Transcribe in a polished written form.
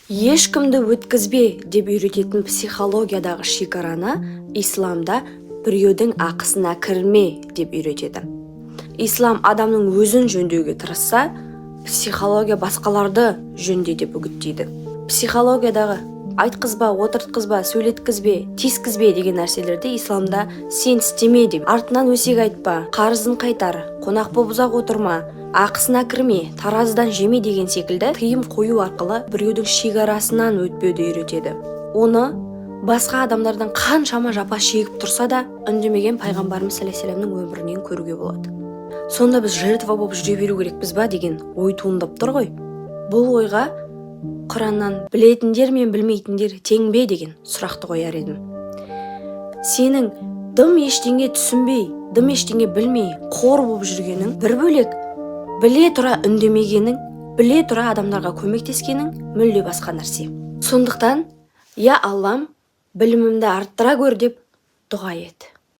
ешкімді өткізбе деп үйрететін психологиядағы шекараны исламда біреудің ақысына кірме деп үйретеді. Ислам адамның өзін жөндеуге тырысса, психология басқаларды жөнде деп үгіттейді. Психологиядағы айтқызба, отыртқызба, сөйлеткізбе, тискізбе деген нәрселерде исламда сен істеме деп, артынан өсек айтпа, қарызын қайтар, қонақ боп ұзақ отырма, ақысына кірме, таразыдан жеме деген секілді тыйым қою арқылы біреудің шекарасынан өтпеуді үйретеді. Оны басқа адамдардан қаншама жапа шегіп тұрса да үндемеген пайғамбарымыз саллаллаху өмірінен көруге болады. Сонда біз жертва болып жүре беру керекпіз ба деген ой туындап тұр ғой. Бұл ойға Құраннан білетіндер мен білмейтіндер тең бе деген сұрақты қояр едім. Сенің дым ештеңе түсінбей, дым ештеңе білмей, қор болып жүргенің бір бөлек, біле тұра үндемегенің, біле тұра адамдарға көмектескенің мүлде басқа нәрсе. Сондықтан, я Аллам, білімімді арттыра көр деп дұға ет.